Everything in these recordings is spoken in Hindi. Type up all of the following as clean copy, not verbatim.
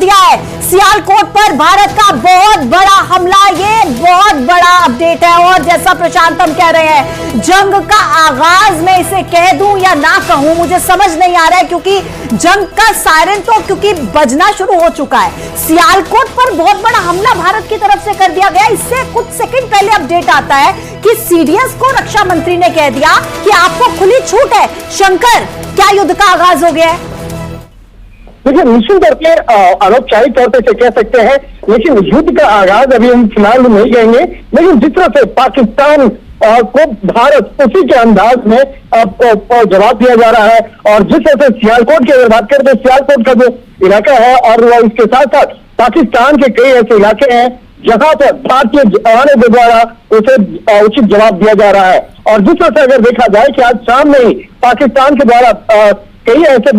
दिया है। सियालकोट पर भारत का बहुत बड़ा हमला, ये बहुत बड़ा अपडेट है। और जैसा प्रशांत हम कह रहे हैं, जंग का आगाज मैं इसे कह दूं या ना कहूं, मुझे समझ नहीं आ रहा है, क्योंकि जंग का सायरन तो क्योंकि बजना शुरू हो चुका है। सियालकोट पर बहुत बड़ा हमला भारत की तरफ से कर दिया गया। इससे कुछ सेकंड पहले अपडेट आता है कि सीडीएस को रक्षा मंत्री ने कह दिया कि आपको खुली छूट है। शंकर, क्या युद्ध का आगाज हो गया है? देखिए, निश्चित तौर पर अनौपचारिक तौर पर कह सकते हैं, लेकिन युद्ध का आगाज अभी हम फिलहाल नहीं कहेंगे। लेकिन जिस तरह से पाकिस्तान को भारत उसी के अंदाज में जवाब दिया जा रहा है, और जिस तरह से सियालकोट की अगर बात करें तो सियालकोट का जो इलाका है और इसके साथ साथ पाकिस्तान के कई ऐसे इलाके हैं जहां पर भारतीय जवानों के द्वारा उसे उचित जवाब दिया जा रहा है। और जिस तरह से अगर देखा जाए कि आज शाम में ही पाकिस्तान के द्वारा कई ऐसे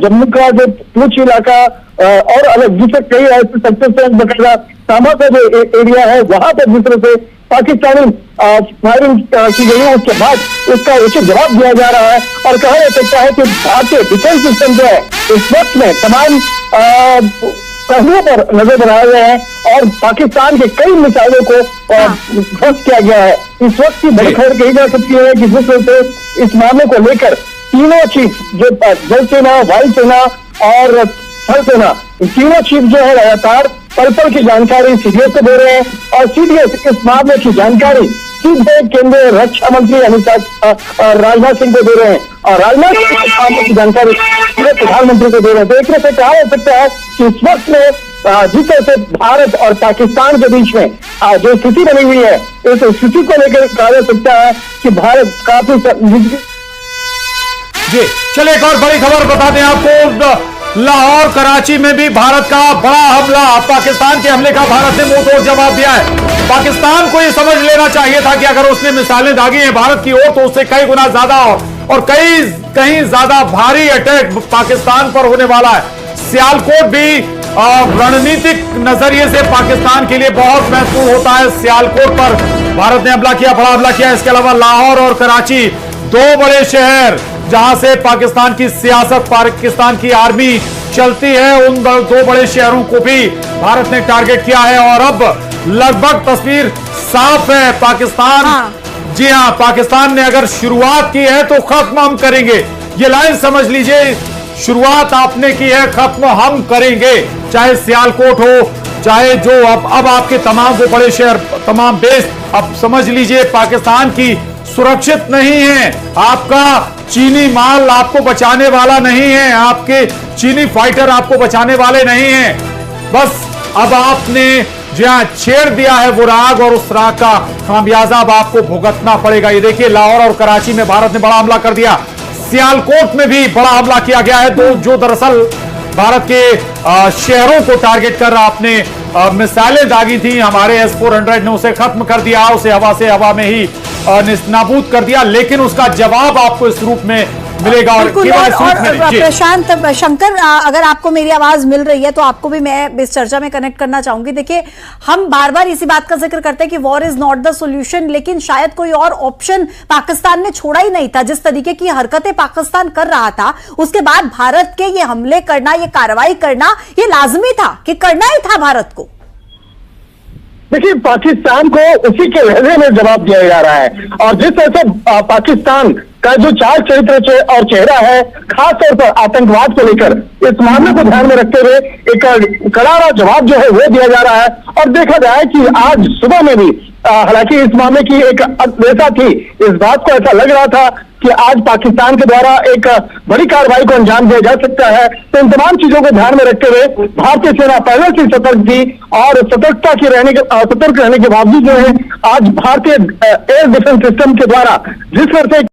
जम्मू का जो पूंछ इलाका और अलग दूसरे कई ऐसे सेक्टर से बकायदा सामा का जो एरिया है वहां पर जिस तरह से पाकिस्तानी फायरिंग की गई है, उसके बाद उसका उचित जवाब दिया जा रहा है। और कहा जा सकता है कि भारतीय डिफेंस सिस्टम जो है इस वक्त में तमाम पहलुओं पर नजर बनाए गए हैं और पाकिस्तान के कई मिसाइलों को ध्वस्त किया गया है। इस वक्त की बड़ी खबर कही जा सकती है कि जिस तरह से इस मामले को लेकर तीनों चीफ, जो जल सेना, वायु सेना और थल सेना, तीनों चीफ जो है लगातार पल पल की जानकारी सीडीएस को दे रहे हैं। और सीडीएस इस मामले की जानकारी सीधे केंद्रीय रक्षा मंत्री राजनाथ सिंह को दे रहे हैं, और राजनाथ सिंह इस मामले की जानकारी सीधे प्रधानमंत्री को दे रहे हैं। तो एक तरह से कहा जा सकता है कि इस वक्त में जिस तरह से भारत और पाकिस्तान के बीच में जो स्थिति बनी हुई है, इस स्थिति को लेकर कहा जा सकता है कि भारत काफी जी। चलिए एक और बड़ी खबर बता दें आपको, लाहौर कराची में भी भारत का बड़ा हमला, पाकिस्तान के हमले का भारत ने मुंह तोड़ जवाब दिया है। पाकिस्तान को यह समझ लेना चाहिए था कि अगर उसने मिसाइलें दागी हैं भारत की ओर तो उससे कई गुना ज्यादा और कहीं ज्यादा भारी अटैक पाकिस्तान पर होने वाला है। सियालकोट भी रणनीतिक नजरिए से पाकिस्तान के लिए बहुत महत्वपूर्ण होता है। सियालकोट पर भारत ने हमला किया, बड़ा हमला किया। इसके अलावा लाहौर और कराची, दो बड़े शहर जहां से पाकिस्तान की सियासत, पाकिस्तान की आर्मी चलती है, उन दो बड़े शहरों को भी भारत ने टारगेट किया है। और अब लगभग तस्वीर साफ है। पाकिस्तान, जी हां, पाकिस्तान ने अगर शुरुआत की है तो खत्म हम करेंगे। ये लाइन समझ लीजिए, शुरुआत आपने की है, खत्म हम करेंगे। चाहे सियालकोट हो, चाहे जो अब आपके तमाम वो बड़े शहर, तमाम बेस, अब समझ लीजिए पाकिस्तान की सुरक्षित नहीं है। आपका चीनी माल आपको बचाने वाला नहीं है, आपके चीनी फाइटर आपको बचाने वाले नहीं हैं। बस अब आपने जहां छेड़ दिया है वो राग, और उस राग का खामियाजा अब आपको भुगतना पड़ेगा। ये देखिए, लाहौर और कराची में भारत ने बड़ा हमला कर दिया। सियालकोट में भी बड़ा हमला किया गया है, जो दरअसल भारत के शहरों को टारगेट कर आपने मिसाइलें दागी थी। हमारे S-400 ने उसे खत्म कर दिया, उसे हवा में ही नाबूद कर दिया। लेकिन उसका जवाब आपको इस रूप में मिलेगा। और प्रशांत, शंकर, अगर आपको मेरी आवाज मिल रही है तो आपको भी मैं इस चर्चा में कनेक्ट करना चाहूंगी। देखिए, हम बार बार इसी बात का जिक्र करते हैं कि war is not the solution, लेकिन शायद कोई और ऑप्शन पाकिस्तान ने छोड़ा ही नहीं था। जिस तरीके की हरकतें पाकिस्तान कर रहा था, उसके बाद भारत के ये हमले करना, ये कार्रवाई करना, ये लाजमी था कि करना ही था भारत को। देखिए, पाकिस्तान को उसी के लहजे में जवाब दिया जा रहा है। और जिस तरह से पाकिस्तान का जो चार चरित्र और चेहरा है, खास तौर पर आतंकवाद को लेकर, इस मामले को ध्यान में रखते हुए एक करारा जवाब जो है वो दिया जा रहा है। और देखा जाए कि आज सुबह में भी हालांकि इस मामले की एक वैसा थी, इस बात को ऐसा लग रहा था कि आज पाकिस्तान के द्वारा एक बड़ी कार्रवाई को अंजाम दिया जा सकता है। तो इन तमाम चीजों को ध्यान में रखते हुए भारतीय सेना पहले से सतर्क थी, और सतर्क रहने के बावजूद जो है आज भारतीय एयर डिफेंस सिस्टम के द्वारा जिस तरह से